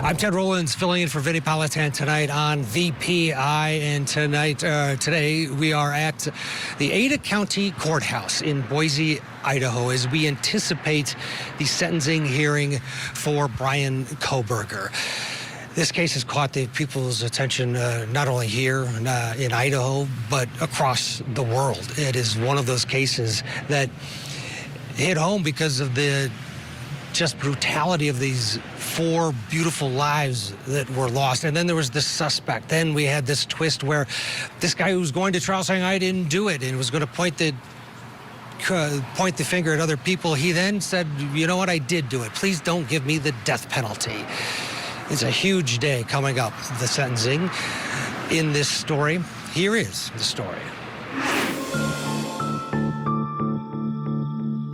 I'm Ted Rowlands, filling in for Vinnie Politan tonight on VPI, and today we are at the Ada County Courthouse in Boise, Idaho, as we anticipate the sentencing hearing for Bryan Kohberger. This case has caught the people's attention not only here in Idaho, but across the world. It is one of those cases that hit home because of the just brutality of these 4 beautiful lives that were lost. And then there was this suspect. Then we had this twist where this guy who was going to trial saying, I didn't do it, and was going to point the finger at other people. He then said, you know what, I did do it. Please don't give me the death penalty. It's a huge day coming up, the sentencing in this story. Here is the story.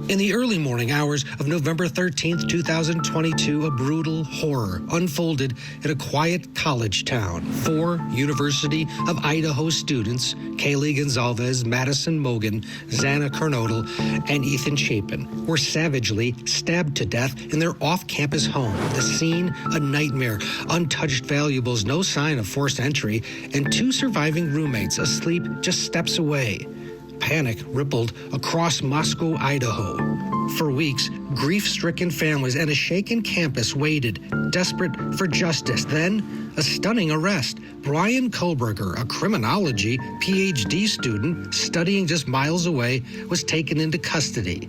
In the early morning hours of November 13th, 2022, a brutal horror unfolded in a quiet college town. 4 University of Idaho students, Kaylee Gonzalez, Madison Mogan, Xana Kernodle, and Ethan Chapin, were savagely stabbed to death in their off-campus home. The scene, a nightmare. Untouched valuables, no sign of forced entry, and 2 surviving roommates asleep just steps away. Panic rippled across Moscow, Idaho. For weeks, grief-stricken families and a shaken campus waited, desperate for justice. Then, a stunning arrest. Bryan Kohberger, a criminology PhD student studying just miles away, was taken into custody.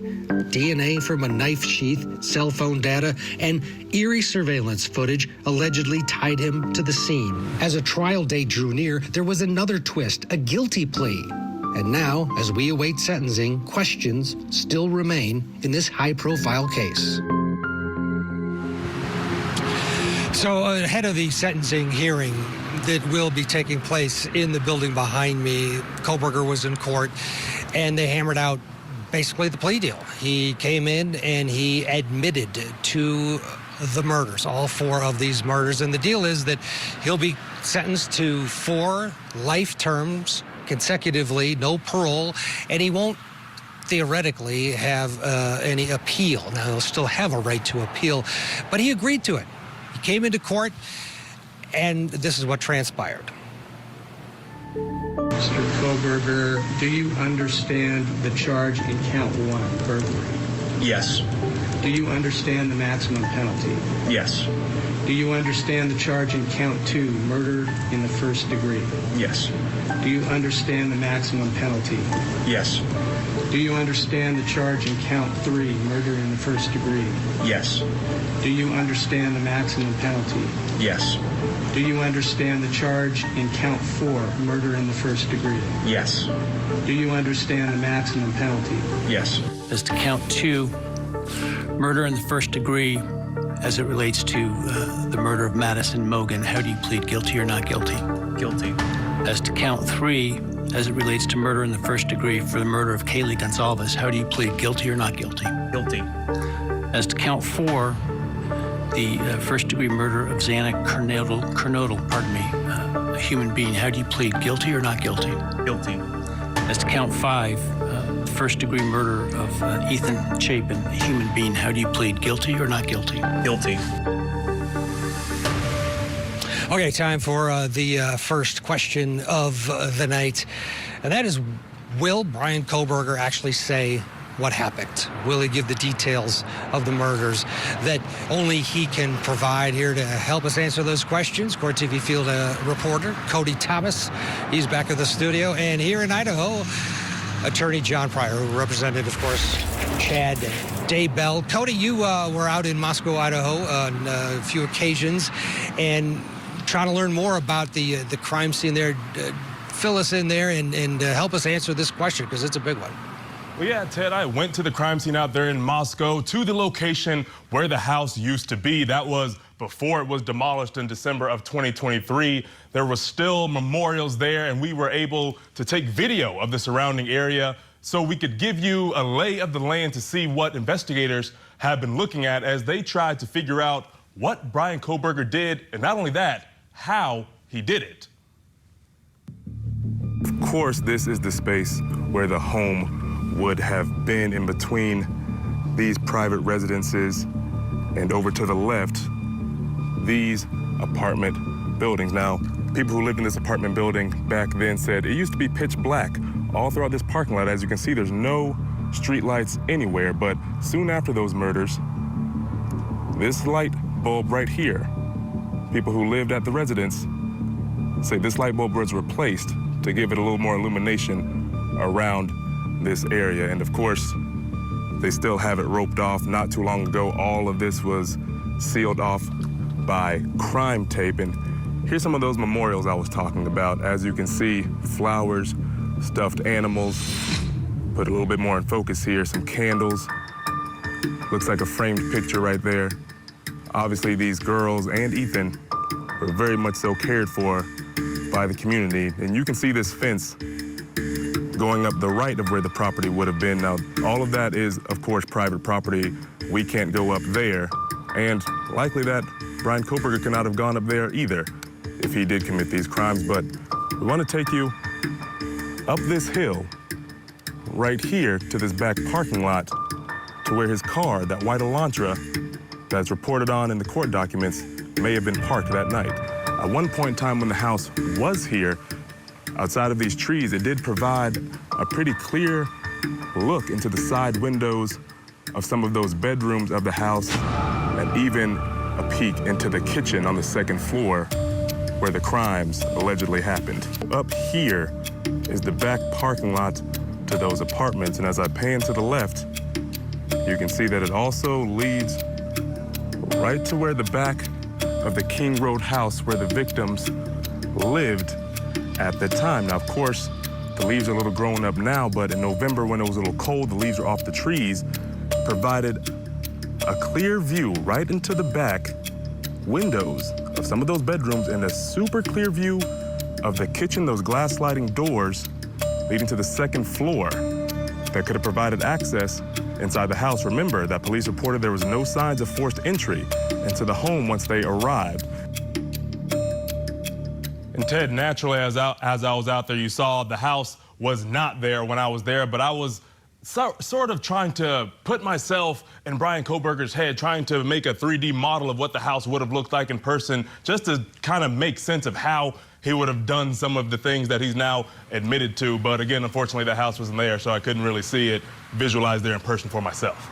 DNA from a knife sheath, cell phone data, and eerie surveillance footage allegedly tied him to the scene. As a trial date drew near, there was another twist, a guilty plea. And now, as we await sentencing, questions still remain in this high-profile case. So ahead of the sentencing hearing that will be taking place in the building behind me, Kohberger was in court, and they hammered out basically the plea deal. He came in and he admitted to the murders, all 4 of these murders. And the deal is that he'll be sentenced to 4 life terms consecutively, no parole, and he won't theoretically have any appeal. Now, he'll still have a right to appeal, but he agreed to it. He came into court, and this is what transpired. Mr. Kohberger, do you understand the charge in count 1, burglary? Yes. Do you understand the maximum penalty? Yes. Do you understand the charge in count 2, murder in the first degree? Yes. Do you understand the maximum penalty? Yes. Do you understand the charge in count 3, murder in the first degree? Yes. Do you understand the maximum penalty? Yes. Do you understand the charge in count 4, murder in the first degree? Yes. Do you understand the maximum penalty? Yes. As to count 2, murder in the first degree, as it relates to the murder of Madison Mogan, how do you plead guilty or not guilty? Guilty. As to count 3, as it relates to murder in the first degree for the murder of Kaylee Gonzalez, how do you plead guilty or not guilty? Guilty. As to count 4, the first degree murder of Xana Kernodle, a human being, how do you plead guilty or not guilty? Guilty. As to count 5, first degree murder of Ethan Chapin, a human being, how do you plead guilty or not guilty? Guilty. Okay, time for the first question of the night, and that is, will Bryan Kohberger actually say what happened? Will he give the details of the murders that only he can provide? Here to help us answer those questions, Court TV field reporter Cody Thomas. He's back at the studio, and here in Idaho, Attorney John Pryor, who represented, of course, Chad Daybell. Cody, you were out in Moscow, Idaho on a few occasions, and trying to learn more about the crime scene there. Fill us in there and help us answer this question, because it's a big one. Well, yeah, Ted, I went to the crime scene out there in Moscow, to the location where the house used to be. That was before it was demolished in December of 2023. There were still memorials there, and we were able to take video of the surrounding area so we could give you a lay of the land to see what investigators have been looking at as they tried to figure out what Bryan Kohberger did, and not only that, how he did it. Of course, this is the space where the home would have been, in between these private residences, and over to the left these apartment buildings. Now, people who lived in this apartment building back then said it used to be pitch black all throughout this parking lot. As you can see, there's no street lights anywhere, but soon after those murders, this light bulb right here, people who lived at the residence say this light bulb was replaced to give it a little more illumination around this area. And of course, they still have it roped off. Not too long ago, all of this was sealed off by crime tape. And here's some of those memorials I was talking about. As you can see, flowers, stuffed animals. Put a little bit more in focus here, some candles. Looks like a framed picture right there. Obviously, these girls and Ethan were very much so cared for by the community. And you can see this fence going up the right of where the property would have been. Now, all of that is, of course, private property. We can't go up there. And likely that Bryan Kohberger could not have gone up there either if he did commit these crimes. But we want to take you up this hill right here to this back parking lot to where his car, that white Elantra that's reported on in the court documents, may have been parked that night. At one point in time when the house was here, outside of these trees, it did provide a pretty clear look into the side windows of some of those bedrooms of the house, and even a peek into the kitchen on the second floor where the crimes allegedly happened. Up here is the back parking lot to those apartments, and as I pan to the left, you can see that it also leads right to where the back of the King Road house where the victims lived at the time. Now, of course, the leaves are a little grown up now, but in November when it was a little cold, the leaves are off the trees, provided a clear view right into the back windows of some of those bedrooms and a super clear view of the kitchen, those glass sliding doors leading to the second floor that could have provided access inside the house. Remember that police reported there was no signs of forced entry into the home once they arrived. And Ted, naturally, as I was out there, you saw the house was not there when I was there, but I was sort of trying to put myself in Bryan Kohberger's head, trying to make a 3D model of what the house would have looked like in person, just to kind of make sense of how he would have done some of the things that he's now admitted to. But again, unfortunately, the house wasn't there, so I couldn't really see it visualized there in person for myself.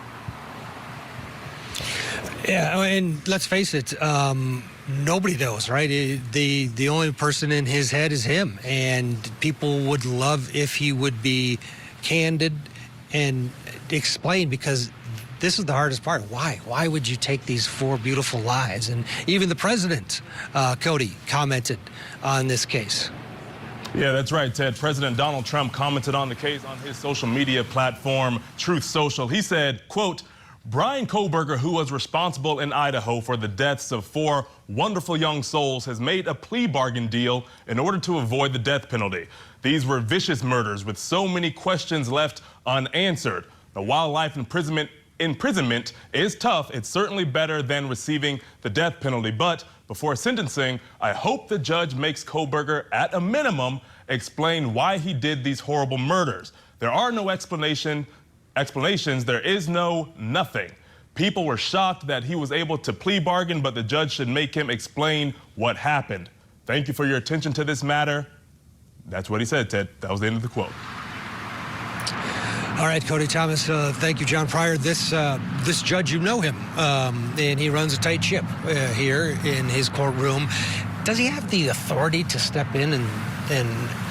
Yeah, and let's face it, nobody knows, right? The only person in his head is him, and people would love if he would be candid and explain, because this is the hardest part. Why would you take these 4 beautiful lives? And even the president, Cody, commented on this case. Yeah, that's right, Ted. President Donald Trump commented on the case on his social media platform, Truth Social. He said, quote, Bryan Kohberger, who was responsible in Idaho for the deaths of 4 wonderful young souls, has made a plea bargain deal in order to avoid the death penalty. These were vicious murders with so many questions left unanswered. The wildlife imprisonment is tough. It's certainly better than receiving the death penalty. But before sentencing, I hope the judge makes Kohberger, at a minimum, explain why he did these horrible murders. There are no explanations. There is no nothing. People were shocked that he was able to plea bargain, but the judge should make him explain what happened. Thank you for your attention to this matter. That's what he said, Ted. That was the end of the quote. All right, Cody Thomas, thank you, John Pryor. This judge, you know him, and he runs a tight ship here in his courtroom. Does he have the authority to step in and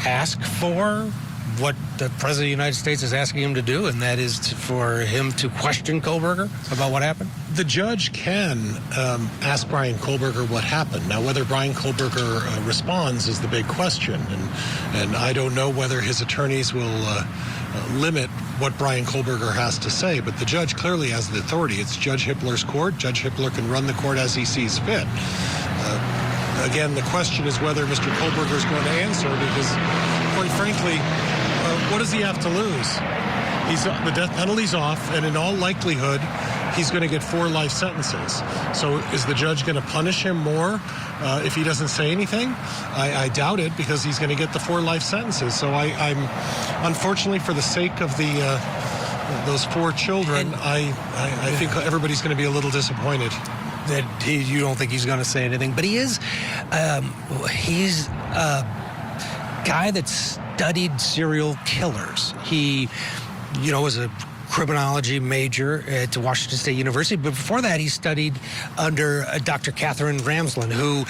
ask for what the President of the United States is asking him to do, and that is for him to question Kohberger about what happened? The judge can ask Bryan Kohberger what happened. Now, whether Bryan Kohberger responds is the big question, and I don't know whether his attorneys will limit what Bryan Kohberger has to say, but the judge clearly has the authority. It's Judge Hippler's court. Judge Hippler can run the court as he sees fit. Again, the question is whether Mr. Kohberger is going to answer, because, quite frankly, what does he have to lose? The death penalty's off, and in all likelihood, he's going to get 4 life sentences. So is the judge going to punish him more if he doesn't say anything? I doubt it, because he's going to get the 4 life sentences. So I'm unfortunately, for the sake of those 4 children, I think everybody's going to be a little disappointed. that you don't think he's going to say anything, but he's a guy that studied serial killers. He, was a criminology major at Washington State University, but before that he studied under Dr. Catherine Ramsland, who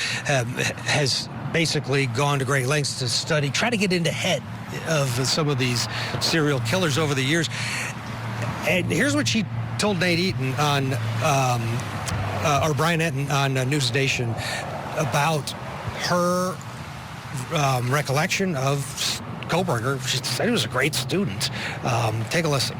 has basically gone to great lengths to try to get into head of some of these serial killers over the years. And here's what she told Nate Eaton on, or Brian Eaton on News about her recollection of Kohberger. She said he was a great student. Take a listen.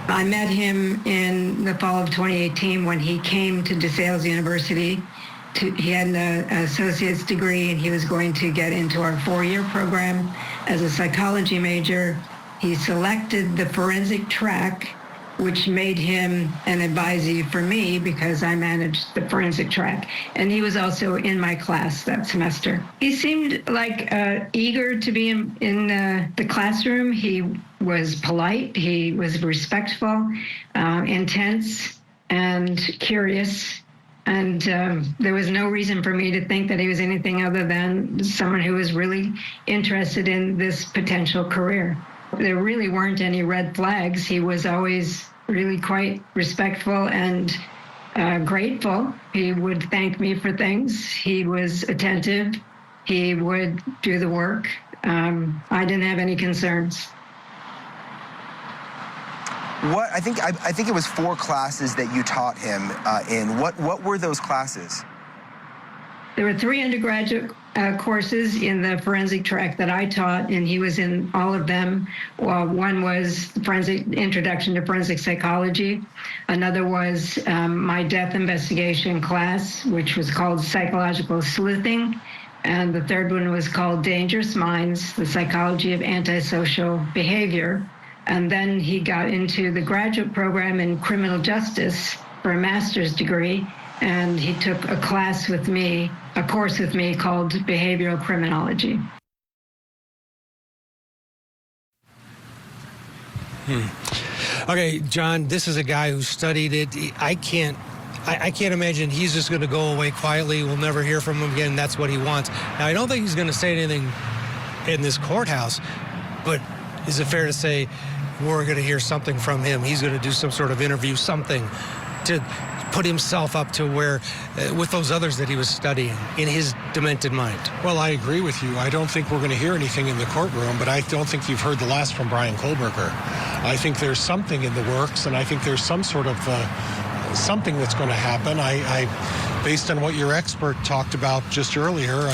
I met him in the fall of 2018 when he came to DeSales University. He had an associate's degree, and he was going to get into our 4-year program as a psychology major. He selected the forensic track, which made him an advisee for me because I managed the forensic track. And he was also in my class that semester. He seemed like eager to be in the classroom. He was polite. He was respectful, intense, and curious. And there was no reason for me to think that he was anything other than someone who was really interested in this potential career. There really weren't any red flags. He was always really quite respectful and grateful. He would thank me for things. He was attentive. He would do the work. I didn't have any concerns. I think it was 4 classes that you taught him in. What were those classes? There were 3 undergraduate courses in the forensic track that I taught, and he was in all of them. Well, one was Introduction to Forensic Psychology. Another was my death investigation class, which was called Psychological Sleuthing. And the third one was called Dangerous Minds, the Psychology of Antisocial Behavior. And then he got into the graduate program in criminal justice for a master's degree, and he took a course with me called Behavioral Criminology. Okay, John, this is a guy who studied it. I can't imagine he's just going to go away quietly. We'll never hear from him again. That's what he wants. Now, I don't think he's going to say anything in this courthouse, but is it fair to say we're going to hear something from him? He's going to do some sort of interview, something to put himself up to where, with those others that he was studying, in his demented mind. Well, I agree with you. I don't think we're going to hear anything in the courtroom, but I don't think you've heard the last from Bryan Kohberger. I think there's something in the works, and I think there's some sort of something that's going to happen. I based on what your expert talked about just earlier,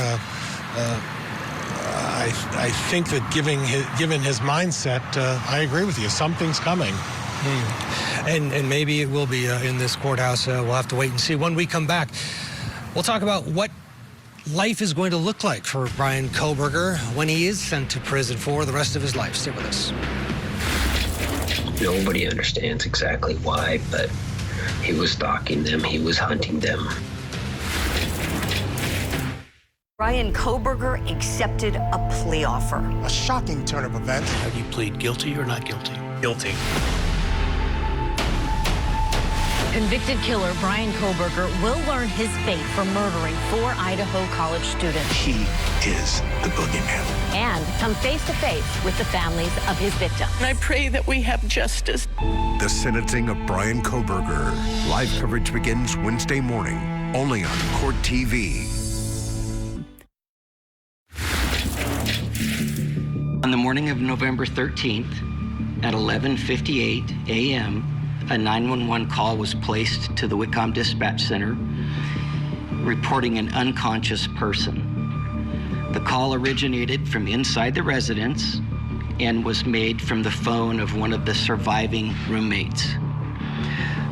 I think that given his mindset, I agree with you. Something's coming. And maybe it will be in this courthouse. We'll have to wait and see. When we come back, we'll talk about what life is going to look like for Bryan Kohberger when he is sent to prison for the rest of his life. Stay with us. Nobody understands exactly why, but he was stalking them. He was hunting them. Bryan Kohberger accepted a plea offer. A shocking turn of events. Have you plead guilty or not guilty? Guilty. Convicted killer Bryan Kohberger will learn his fate for murdering 4 Idaho college students. He is the boogeyman. And come face to face with the families of his victims. I pray that we have justice. The sentencing of Bryan Kohberger. Live coverage begins Wednesday morning, only on Court TV. On the morning of November 13th, at 11:58 a.m., a 911 call was placed to the Whitcomb Dispatch Center reporting an unconscious person. The call originated from inside the residence and was made from the phone of one of the surviving roommates.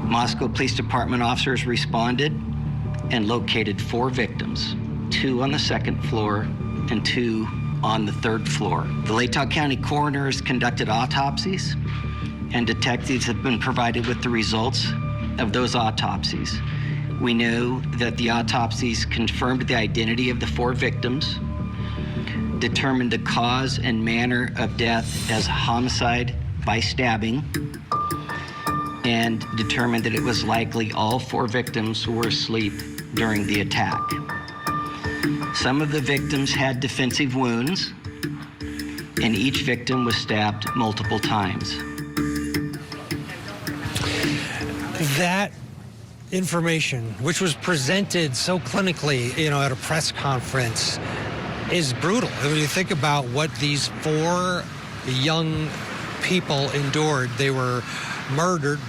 Moscow Police Department officers responded and located 4 victims, 2 on the 2nd floor and 2 on the 3rd floor. The Latah County coroners conducted autopsies, and detectives have been provided with the results of those autopsies. We know that the autopsies confirmed the identity of the 4 victims, determined the cause and manner of death as homicide by stabbing, and determined that it was likely all 4 victims were asleep during the attack. Some of the victims had defensive wounds, and each victim was stabbed multiple times. That information, which was presented so clinically, at a press conference, is brutal. When you think about what these 4 young people endured, they were murdered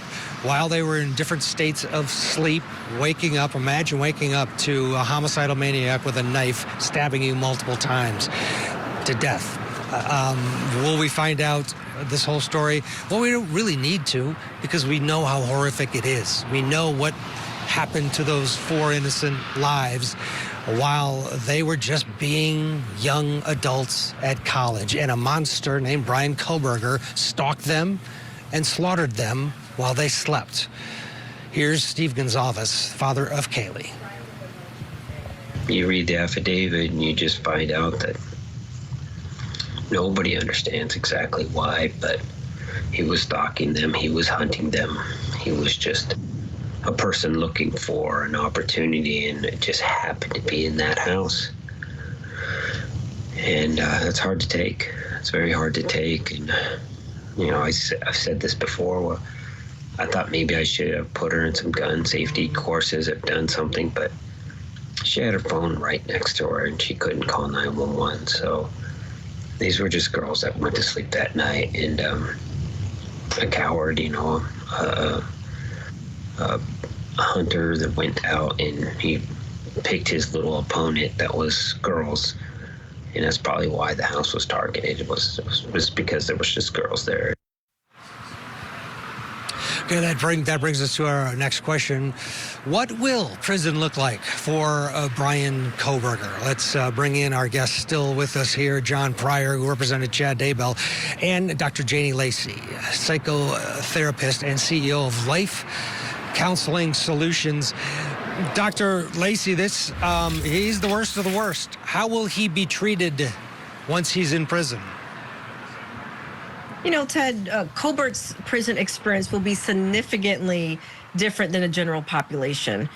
while they were in different states of sleep, waking up. Imagine waking up to a homicidal maniac with a knife stabbing you multiple times to death. Will we find out this whole story? Well, we don't really need to, because we know how horrific it is. We know what happened to those 4 innocent lives while they were just being young adults at college. And a monster named Bryan Kohberger stalked them and slaughtered them while they slept. Here's Steve Gonzalez, father of Kaylee. You read the affidavit and you just find out that nobody understands exactly why, but he was stalking them, he was hunting them, he was just a person looking for an opportunity, and it just happened to be in that house. And that's hard to take. It's very hard to take. And I've said this before. I thought maybe I should have put her in some gun safety courses, have done something, but she had her phone right next to her and she couldn't call 911. So these were just girls that went to sleep that night, and a coward, a hunter that went out and he picked his little opponent that was girls, and that's probably why the house was targeted. It was because there was just girls there. Okay, that brings us to our next question. What will prison look like for Bryan Kohberger? Let's bring in our guest still with us here, John Pryor, who represented Chad Daybell, and Dr. Janie Lacey, psychotherapist and CEO of Life Counseling Solutions. Dr. Lacey, he's the worst of the worst. How will he be treated once he's in prison? Ted, Kohberger's prison experience will be significantly different than the general population.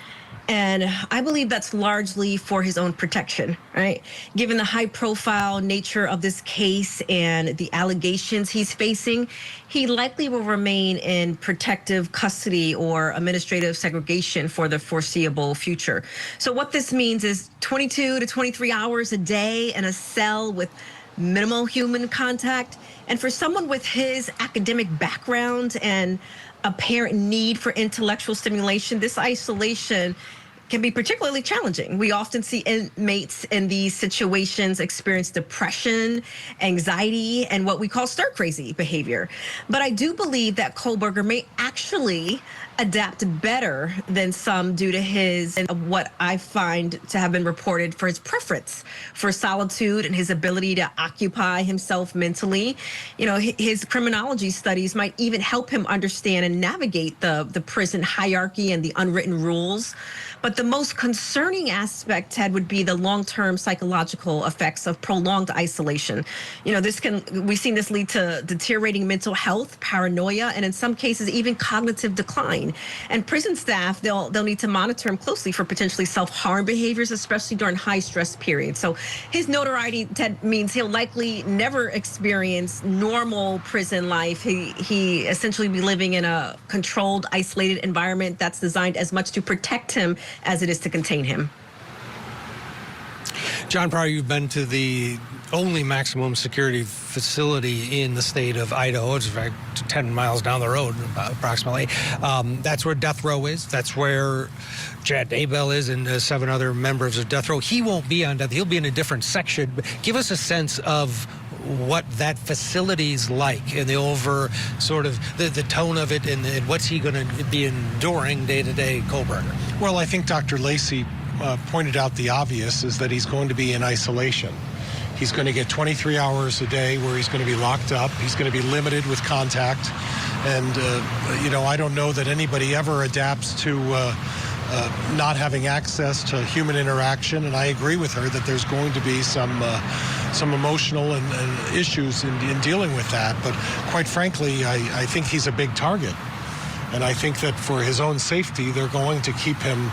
And I believe that's largely for his own protection, right? Given the high-profile nature of this case and the allegations he's facing, he likely will remain in protective custody or administrative segregation for the foreseeable future. So what this means is 22 to 23 hours a day in a cell with minimal human contact. And for someone with his academic background and apparent need for intellectual stimulation, this isolation can be particularly challenging. We often see inmates in these situations experience depression, anxiety, and what we call stir-crazy behavior. But I do believe that Kohberger may actually adapt better than some due to what I find to have been reported for his preference for solitude and his ability to occupy himself mentally. His criminology studies might even help him understand and navigate the prison hierarchy and the unwritten rules. But the most concerning aspect, Ted, would be the long-term psychological effects of prolonged isolation. We've seen this lead to deteriorating mental health, paranoia, and in some cases even cognitive decline. And prison staff, they'll need to monitor him closely for potentially self-harm behaviors, especially during high-stress periods. So his notoriety, Ted, means he'll likely never experience normal prison life. He essentially be living in a controlled, isolated environment that's designed as much to protect him as it is to contain him. John Pryor, you've been to the only maximum security facility in the state of Idaho. It's 10 miles down the road, approximately. That's where death row is. That's where Chad Daybell is and 7 other members of death row. He won't be on death. He'll be in a different section. But give us a sense of what that facility's like and the the tone of it, and what's he going to be enduring day to day, Kohberger. Well, I think Dr. Lacey pointed out the obvious, is that he's going to be in isolation. He's going to get 23 hours a day where he's going to be locked up. He's going to be limited with contact. And, I don't know that anybody ever adapts to not having access to human interaction. And I agree with her that there's going to be some emotional and issues in dealing with that. But quite frankly, I think he's a big target. And I think that for his own safety, they're going to keep him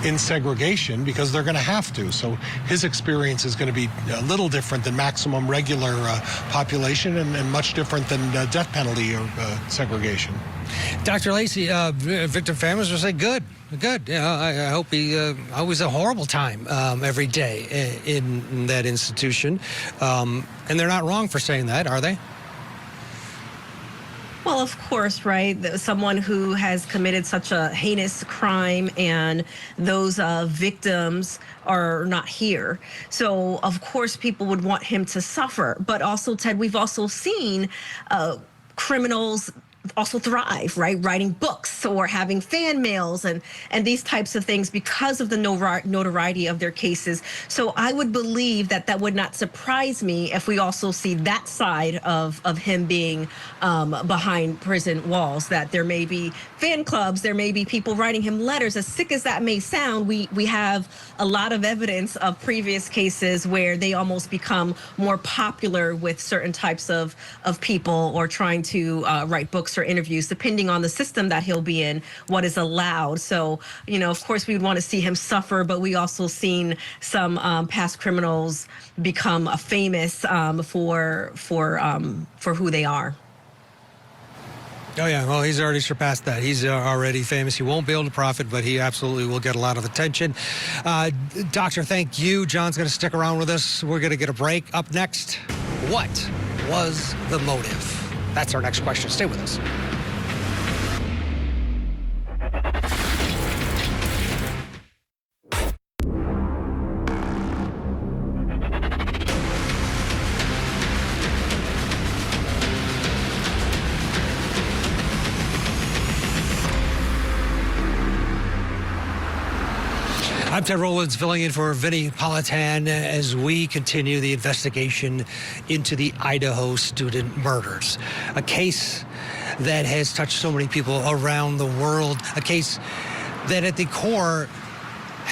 in segregation because they're going to have to. So his experience is going to be a little different than maximum regular population and much different than death penalty or segregation. Dr. Lacey, victim families will say, good. I hope he always a horrible time every day in that institution. And they're not wrong for saying that, are they? Well, of course, right? Someone who has committed such a heinous crime and those victims are not here. So, of course, people would want him to suffer. But also, Ted, we've also seen criminals also thrive, right? Writing books or having fan mails and these types of things because of the notoriety of their cases. So I would believe that would not surprise me if we also see that side of him being behind prison walls, that there may be fan clubs, there may be people writing him letters. As sick as that may sound, we have a lot of evidence of previous cases where they almost become more popular with certain types of people or trying to write books or interviews, depending on the system that he'll be in, what is allowed. So, of course, we would want to see him suffer, but we also seen some past criminals become famous for who they are. Oh, yeah. Well, he's already surpassed that. He's already famous. He won't be able to profit, but he absolutely will get a lot of attention. Doctor, thank you. John's going to stick around with us. We're going to get a break. Up next, what was the motive? That's our next question. Stay with us. I'm Ted Rowlands, filling in for Vinnie Politan as we continue the investigation into the Idaho student murders. A case that has touched so many people around the world. A case that at the core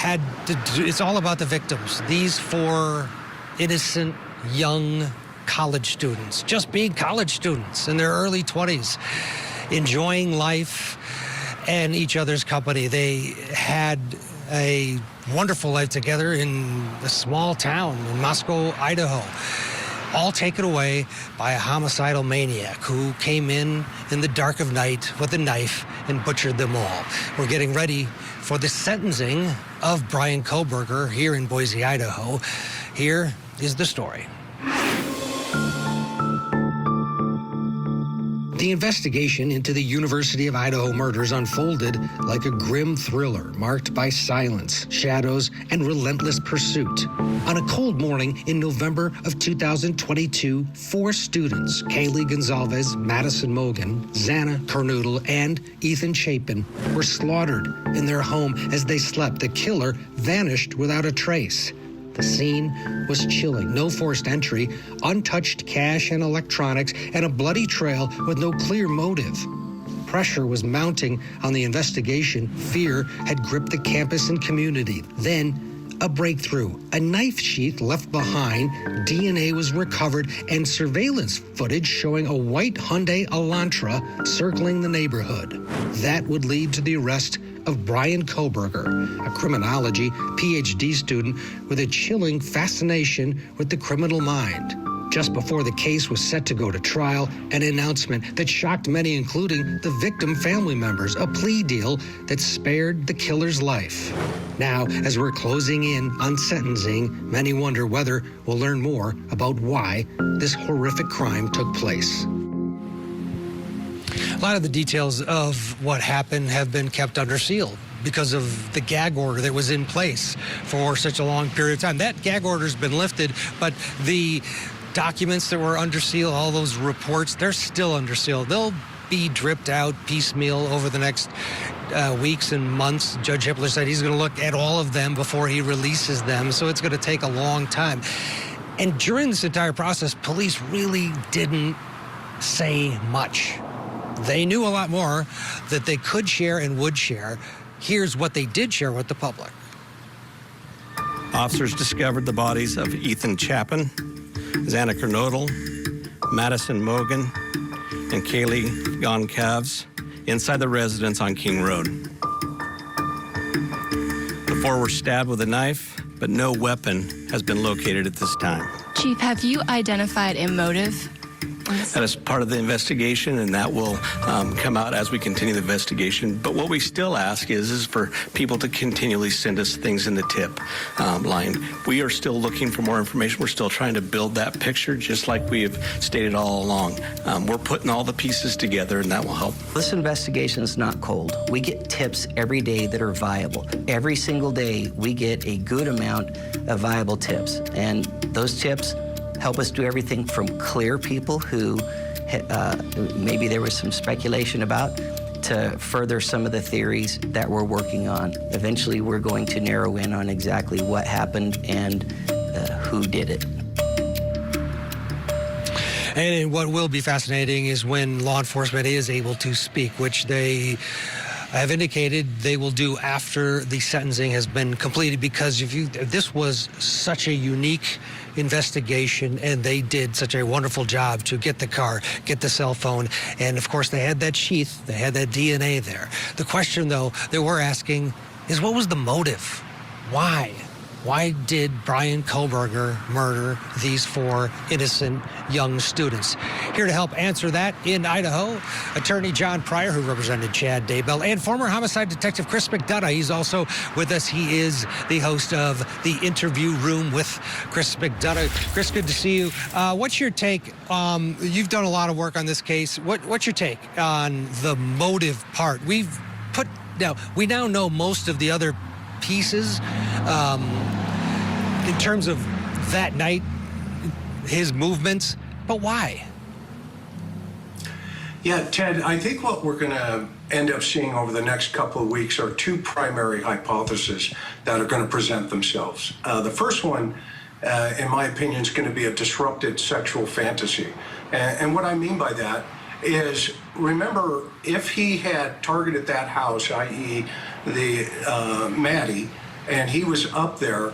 it's all about the victims. These 4 innocent, young college students, just being college students in their early 20s, enjoying life and each other's company. They had a wonderful life together in a small town in Moscow, Idaho, all taken away by a homicidal maniac who came in the dark of night with a knife and butchered them all. We're getting ready for the sentencing of Bryan Kohberger here in Boise, Idaho. Here is the story. The investigation into the University of Idaho murders unfolded like a grim thriller marked by silence, shadows, and relentless pursuit. On a cold morning in November of 2022, 4 students, Kaylee Gonzalez, Madison Mogan, Xana Kernodle, and Ethan Chapin, were slaughtered in their home as they slept. The killer vanished without a trace. The scene was chilling. No forced entry, untouched cash and electronics, and a bloody trail with no clear motive. Pressure was mounting on the investigation. Fear had gripped the campus and community. Then, a breakthrough. A knife sheath left behind, DNA was recovered, and surveillance footage showing a white Hyundai Elantra circling the neighborhood. That would lead to the arrest of Bryan Kohberger, a criminology PhD student with a chilling fascination with the criminal mind. Just before the case was set to go to trial, an announcement that shocked many, including the victim family members, a plea deal that spared the killer's life. Now, as we're closing in on sentencing, many wonder whether we'll learn more about why this horrific crime took place. A lot of the details of what happened have been kept under seal because of the gag order that was in place for such a long period of time. That gag order has been lifted, but the documents that were under seal, all those reports, they're still under seal. They'll be dripped out piecemeal over the next weeks and months. Judge Hippler said he's going to look at all of them before he releases them, so it's going to take a long time. And during this entire process, police really didn't say much. They knew a lot more that they could share and would share. Here's what they did share with the public. Officers discovered the bodies of Ethan Chapin, Xana Kernodle, Madison Mogan, and Kaylee Gonzalez inside the residence on King Road. The 4 were stabbed with a knife, but no weapon has been located at this time. Chief, have you identified a motive? That is part of the investigation, and that will come out as we continue the investigation. But what we still ask is for people to continually send us things in the tip line. We are still looking for more information. We're still trying to build that picture, just like we have stated all along. We're putting all the pieces together, and that will help. This investigation is not cold. We get tips every day that are viable. Every single day, we get a good amount of viable tips, and those tips help us do everything from clear people who maybe there was some speculation about to further some of the theories that we're working on. Eventually, we're going to narrow in on exactly what happened and who did it. And what will be fascinating is when law enforcement is able to speak, which they have indicated they will do after the sentencing has been completed, because this was such a unique investigation, and they did such a wonderful job to get the car, get the cell phone, and of course they had that sheath, they had that DNA there. The question, though, that we're asking is, what was the motive? Why? Why did Bryan Kohberger murder these 4 innocent young students? Here to help answer that in Idaho, attorney John Pryor, who represented Chad Daybell, and former homicide detective Chris McDonough. He's also with us. He is the host of The Interview Room with Chris McDonough. Chris, good to see you. What's your take? You've done a lot of work on this case. What's your take on the motive part? We now know most of the other pieces in terms of that night, his movements, but why? Yeah, Ted, I think what we're going to end up seeing over the next couple of weeks are 2 primary hypotheses that are going to present themselves. The first one, in my opinion, is going to be a disrupted sexual fantasy. And what I mean by that is, remember, if he had targeted that house, i.e. the Maddie, and he was up there,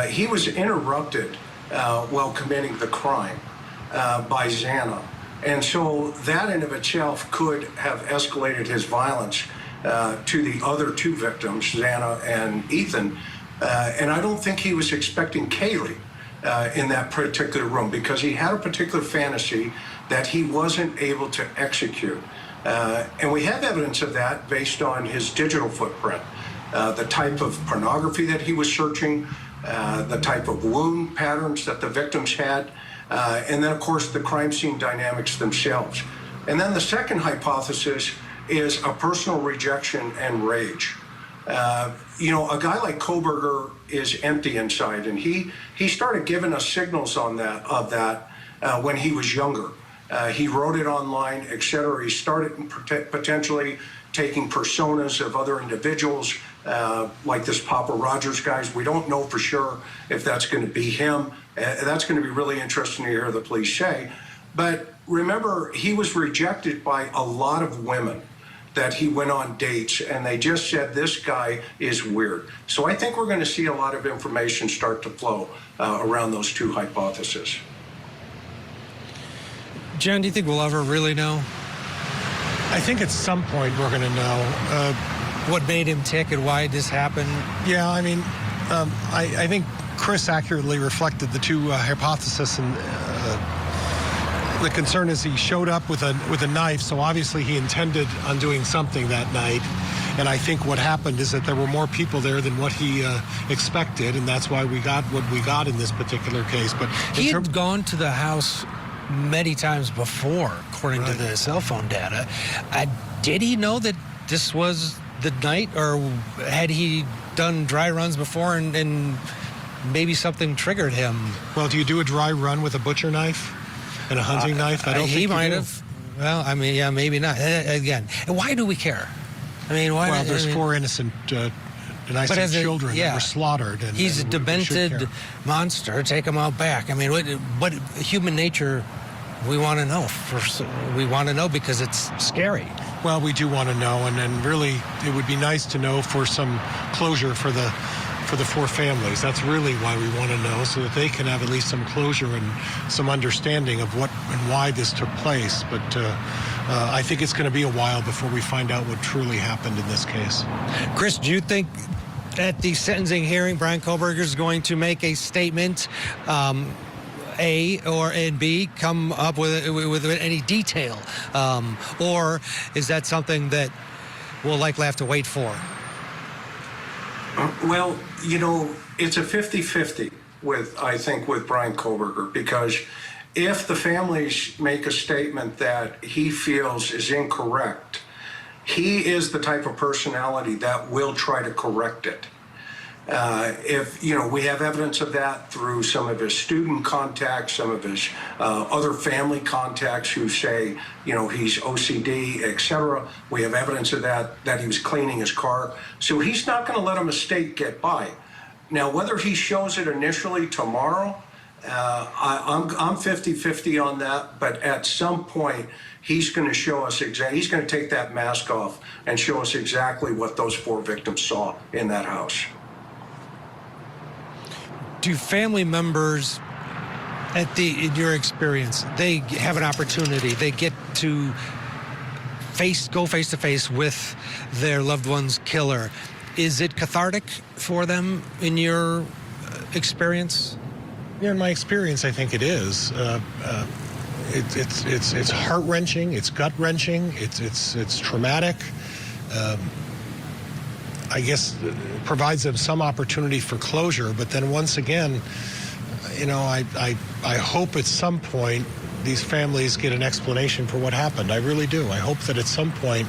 he was interrupted while committing the crime by Xana. And so that in of itself could have escalated his violence to the other 2 victims, Xana and Ethan. And I don't think he was expecting Kaylee in that particular room, because he had a particular fantasy that he wasn't able to execute. And we have evidence of that based on his digital footprint, the type of pornography that he was searching, the type of wound patterns that the victims had, and then, of course, the crime scene dynamics themselves. And then the second hypothesis is a personal rejection and rage. A guy like Kohberger is empty inside, and he started giving us signals of that when he was younger. He wrote it online, etc. He started potentially taking personas of other individuals, like this Papa Rogers guys. We don't know for sure if that's going to be him. That's going to be really interesting to hear the police say. But remember, he was rejected by a lot of women that he went on dates, and they just said, this guy is weird. So I think we're going to see a lot of information start to flow around those 2 hypotheses. Jen, do you think we'll ever really know? I think at some point we're going to know what made him tick and why this happened. Yeah, I mean, I think Chris accurately reflected the 2 hypotheses, and the concern is he showed up with a knife, so obviously he intended on doing something that night. And I think what happened is that there were more people there than what he expected, and that's why we got what we got in this particular case. But he had gone to the house many times before, according to the cell phone data. Did he know that this was the night, or had he done dry runs before and maybe something triggered him? Well, do you do a dry run with a butcher knife and a hunting knife? I don't think he might have. Well, I mean, yeah, maybe not. Again, why do we care? I mean, why? Well, there's 4 innocent children that were slaughtered. And he's a demented monster. Take him out back. I mean, what human nature? We want to know. We want to know because it's scary. Well, we do want to know, and really, it would be nice to know for some closure for the 4 families. That's really why we want to know, so that they can have at least some closure and some understanding of what and why this took place. But I think it's going to be a while before we find out what truly happened in this case. Chris, do you think at the sentencing hearing, Bryan Kohberger is going to make a statement, A, and B, come up with any detail? Or is that something that we'll likely have to wait for? Well, you know, it's a 50-50 I think, with Bryan Kohberger, because if the families make a statement that he feels is incorrect, he is the type of personality that will try to correct it. If, you know, we have evidence of that through some of his student contacts, some of his other family contacts who say, you know, he's OCD, etc. We have evidence of that he was cleaning his car. So he's not going to let a mistake get by. Now, whether he shows it initially tomorrow, I'm 50-50 on that, but at some point, he's going to show us he's going to take that mask off and show us exactly what those 4 victims saw in that house. Do family members, in your experience, they have an opportunity, they get to go face to face with their loved one's killer? Is it cathartic for them in your experience? Yeah, in my experience, I think it is. It's heart-wrenching, it's gut-wrenching, it's traumatic. I guess it provides them some opportunity for closure, but then once again, you know, I hope at some point these families get an explanation for what happened. I really do. I hope that at some point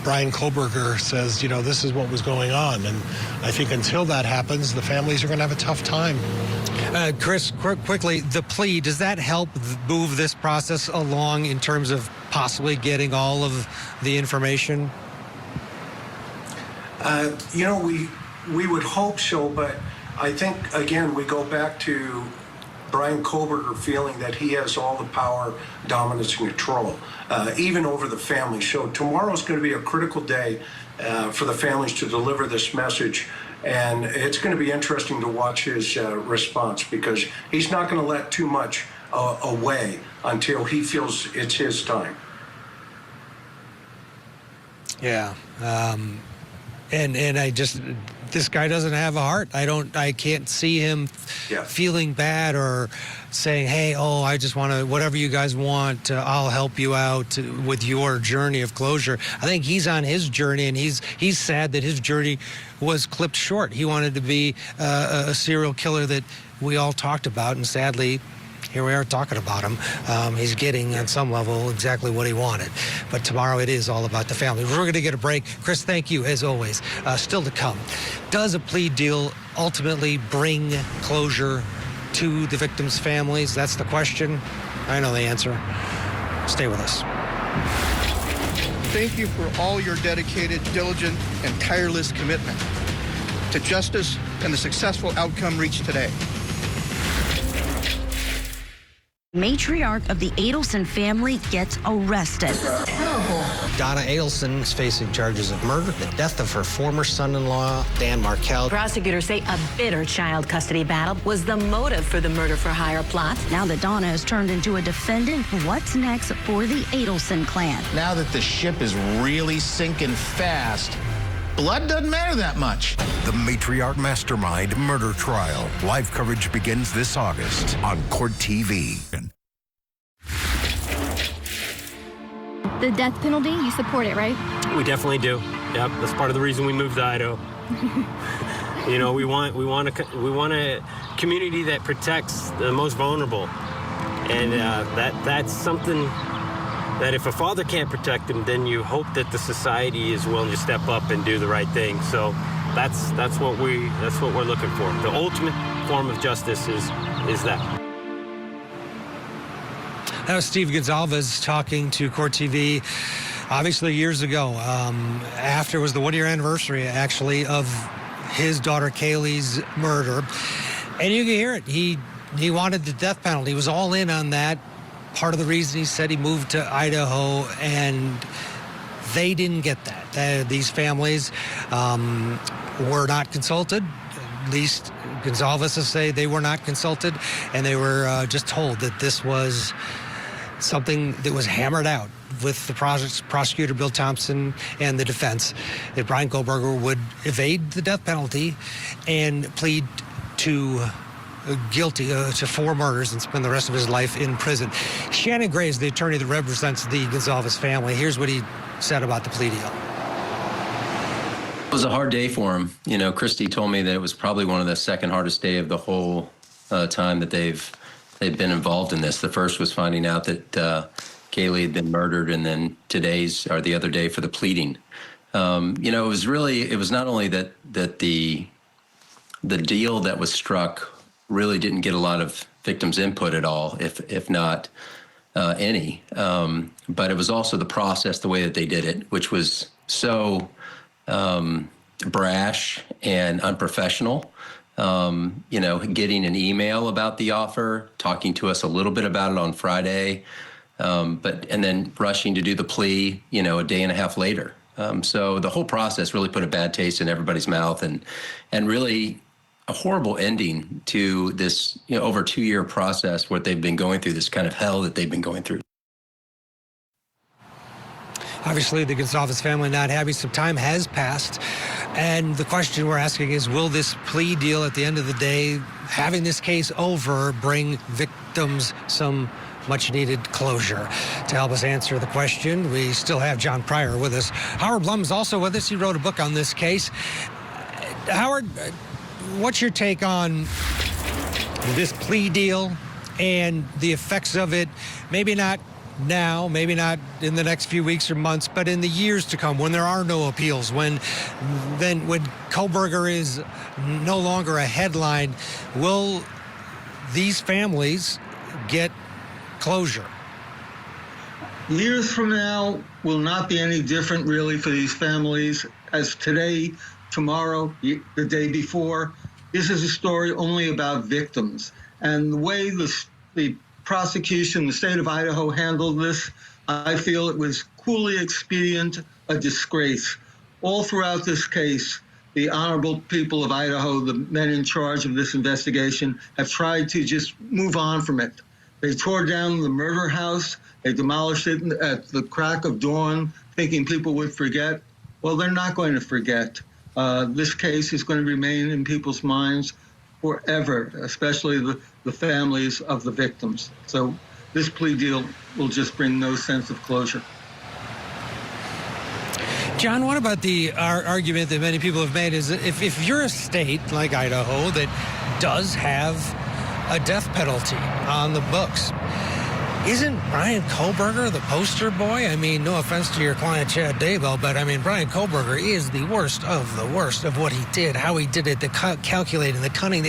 Bryan Kohberger says, you know, this is what was going on. And I think until that happens, the families are going to have a tough time. Chris, quickly, the plea, does that help move this process along in terms of possibly getting all of the information? You know, we would hope so, but I think, again, we go back to Bryan Kohberger feeling that he has all the power, dominance, and control, even over the family. So tomorrow's going to be a critical day for the families to deliver this message, and it's going to be interesting to watch his response, because he's not going to let too much away until he feels it's his time. Yeah. And this guy doesn't have a heart. I can't see him feeling bad or saying, hey, I just want to, whatever you guys want, I'll help you out with your journey of closure. I think he's on his journey, and he's sad that his journey was clipped short. He wanted to be a serial killer that we all talked about, and sadly, here we are talking about him. He's getting, on some level, exactly what he wanted. But tomorrow it is all about the family. We're going to get a break. Chris, thank you, as always. Still to come. Does a plea deal ultimately bring closure to the victims' families? That's the question. I know the answer. Stay with us. Thank you for all your dedicated, diligent, and tireless commitment to justice and the successful outcome reached today. Matriarch of the Adelson family gets arrested. Donna Adelson is facing charges of murder, the death of her former son-in-law, Dan Markell. Prosecutors say a bitter child custody battle was the motive for the murder-for-hire plot. Now that Donna has turned into a defendant, what's next for the Adelson clan? Now that the ship is really sinking fast, blood doesn't matter that much. The Matriarch Mastermind murder trial. Live coverage begins this August on Court TV. The death penalty, you support it, right? We definitely do. Yep, that's part of the reason we moved to Idaho. You know, we want a community that protects the most vulnerable, and that's something that if a father can't protect them, then you hope that the society is willing to step up and do the right thing. So that's what we're looking for. The ultimate form of justice is that. That was Steve Gonzalez talking to Court TV, obviously years ago. After it was the 1-year anniversary, actually, of his daughter Kaylee's murder, and you can hear it. He wanted the death penalty. He was all in on that. Part of the reason he said he moved to Idaho, and they didn't get that. These families were not consulted. At least Gonzalez say they were not consulted, and they were just told that this was something that was hammered out with the prosecutor Bill Thompson and the defense that Bryan Kohberger would evade the death penalty and plead to guilty to 4 murders and spend the rest of his life in prison. Shannon Gray is the attorney that represents the Gonzalez family. Here's what he said about the plea deal. It was a hard day for him. You know, Christy told me that it was probably one of the second hardest day of the whole time that they've been involved in this. The first was finding out that Kaylee had been murdered, and then the other day for the pleading. You know, it was not only that the deal that was struck really didn't get a lot of victims' input at all, if not any. But it was also the process, the way that they did it, which was so brash and unprofessional. You know, getting an email about the offer, talking to us a little bit about it on Friday, and then rushing to do the plea, you know, a day and a half later. So the whole process really put a bad taste in everybody's mouth, and really a horrible ending to this, you know, over 2-year process, what they've been going through, this kind of hell that they've been going through. Obviously, the Gonzalez family not happy. Some time has passed. And the question we're asking is, will this plea deal at the end of the day, having this case over, bring victims some much-needed closure? To help us answer the question, we still have John Pryor with us. Howard Blum is also with us. He wrote a book on this case. Howard, what's your take on this plea deal and the effects of it? Maybe not now, maybe not in the next few weeks or months, but in the years to come, when there are no appeals, when Kohberger is no longer a headline, will these families get closure? Years from now will not be any different, really, for these families as today, tomorrow, the day before. This is a story only about victims. And the way the prosecution, the state of Idaho handled this, I feel it was coolly expedient, a disgrace. All throughout this case, the honorable people of Idaho, the men in charge of this investigation, have tried to just move on from it. They tore down the murder house. They demolished it at the crack of dawn, thinking people would forget. Well, they're not going to forget. This case is going to remain in people's minds forever, especially the families of the victims. So this plea deal will just bring no sense of closure. John, what about the argument that many people have made is that if you're a state like Idaho that does have a death penalty on the books, isn't Bryan Kohberger the poster boy? I mean, no offense to your client, Chad Daybell, but I mean, Bryan Kohberger is the worst of what he did, how he did it, the calculating, the cunning.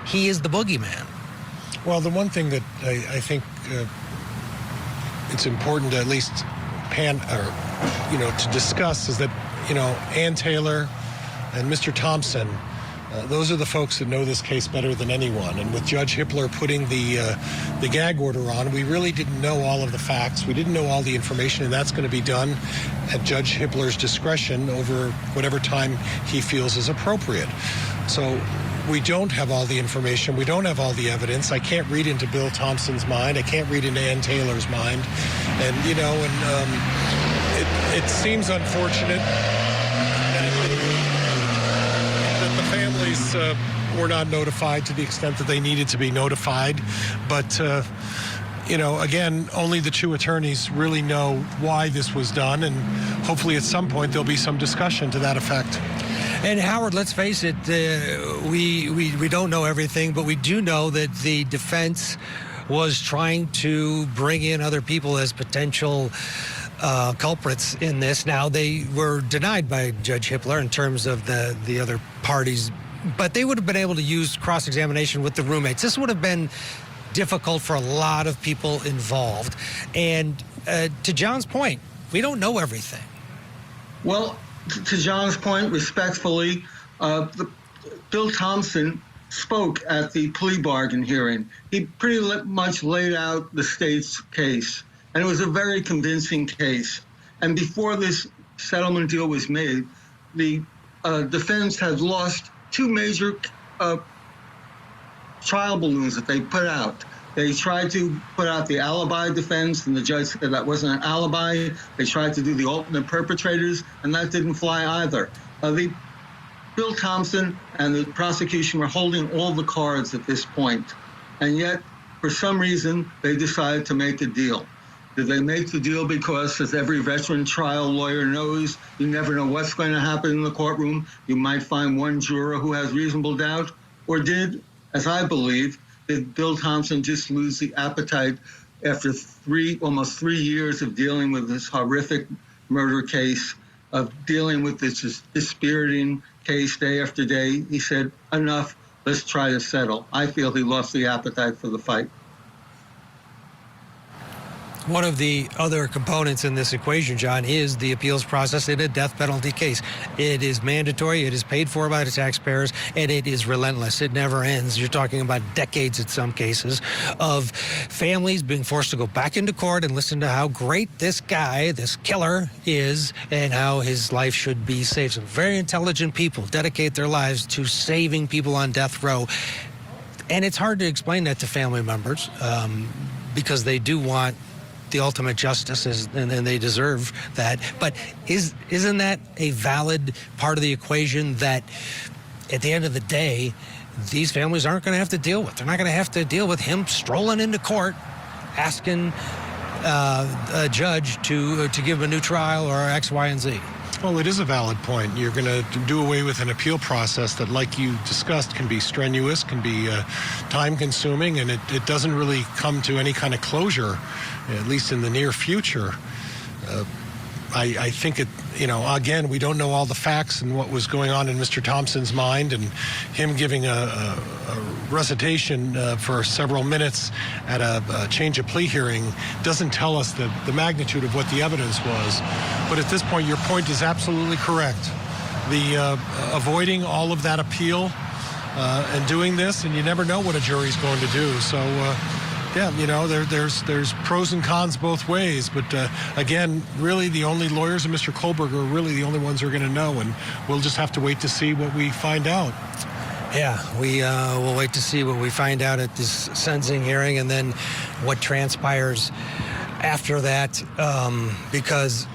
He is the boogeyman. Well, the one thing that I think it's important to at least to discuss is that, Ann Taylor and Mr. Thompson, those are the folks that know this case better than anyone. And with Judge Hippler putting the gag order on, we really didn't know all of the facts. We didn't know all the information, and that's going to be done at Judge Hippler's discretion over whatever time he feels is appropriate. So we don't have all the information. We don't have all the evidence. I can't read into Bill Thompson's mind. I can't read into Ann Taylor's mind. And, it seems unfortunate that the families were not notified to the extent that they needed to be notified. But, again, only the two attorneys really know why this was done. And hopefully at some point there'll be some discussion to that effect. And Howard, let's face it, we don't know everything, but we do know that the defense was trying to bring in other people as potential culprits in this. Now, they were denied by Judge Hippler in terms of the other parties, but they would have been able to use cross-examination with the roommates. This would have been difficult for a lot of people involved. And to John's point, we don't know everything. Well, to John's point, respectfully, Bill Thompson spoke at the plea bargain hearing. He pretty much laid out the state's case, and it was a very convincing case. And before this settlement deal was made, the defense had lost two major trial balloons that they put out. They tried to put out the alibi defense, and the judge said that wasn't an alibi. They tried to do the alternate perpetrators, and that didn't fly either. Bill Thompson and the prosecution were holding all the cards at this point, and yet, for some reason, they decided to make a deal. Did they make the deal because, as every veteran trial lawyer knows, you never know what's going to happen in the courtroom? You might find one juror who has reasonable doubt. Or did, as I believe, did Bill Thompson just lose the appetite after almost 3 years of dealing with this horrific murder case, of dealing with this dispiriting case day after day? He said, enough, let's try to settle. I feel he lost the appetite for the fight. One of the other components in this equation, John, is the appeals process in a death penalty case. It is mandatory, it is paid for by the taxpayers, and it is relentless. It never ends. You're talking about decades in some cases of families being forced to go back into court and listen to how great this guy, this killer, is and how his life should be saved. Some very intelligent people dedicate their lives to saving people on death row. And it's hard to explain that to family members because they do want the ultimate justice, and they deserve that. But isn't that a valid part of the equation that at the end of the day, these families aren't going to have to deal with? They're not going to have to deal with him strolling into court asking a judge to give him a new trial or X, Y, and Z. Well, it is a valid point. You're going to do away with an appeal process that, like you discussed, can be strenuous, can be time-consuming, and it doesn't really come to any kind of closure, at least in the near future. I think it, again, we don't know all the facts and what was going on in Mr. Thompson's mind, and him giving a recitation for several minutes at a change of plea hearing doesn't tell us the magnitude of what the evidence was. But at this point, your point is absolutely correct. The avoiding all of that appeal and doing this, and you never know what a jury's going to do. So, yeah, there's pros and cons both ways. But again, really the only lawyers and Mr. Kohberger are really the only ones who are going to know, and we'll just have to wait to see what we find out. Yeah, we'll wait to see what we find out at this sentencing hearing, and then what transpires after that, because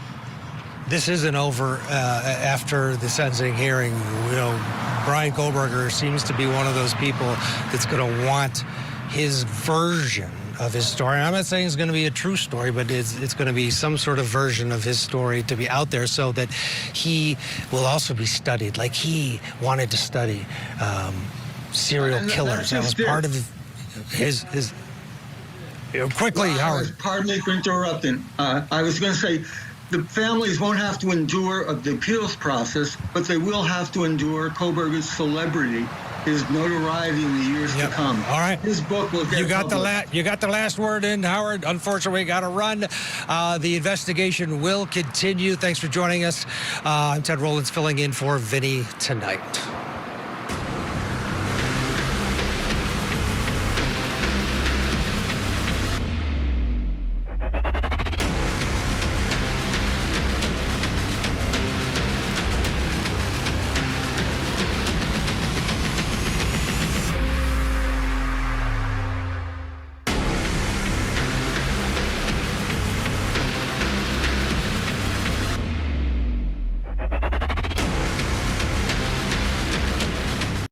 this isn't over after the sentencing hearing. Bryan Kohberger seems to be one of those people that's going to want his version of his story. I'm not saying it's going to be a true story, but it's going to be some sort of version of his story to be out there so that he will also be studied like he wanted to study serial killers. That was part of his quickly, Howard. Pardon me for interrupting. I was going to say, the families won't have to endure the appeals process, but they will have to endure Kohberger's celebrity, his notoriety in the years to come. All right. His book will get you got the last word in, Howard. Unfortunately, we got to run. The investigation will continue. Thanks for joining us. I'm Ted Rowlands, filling in for Vinnie tonight.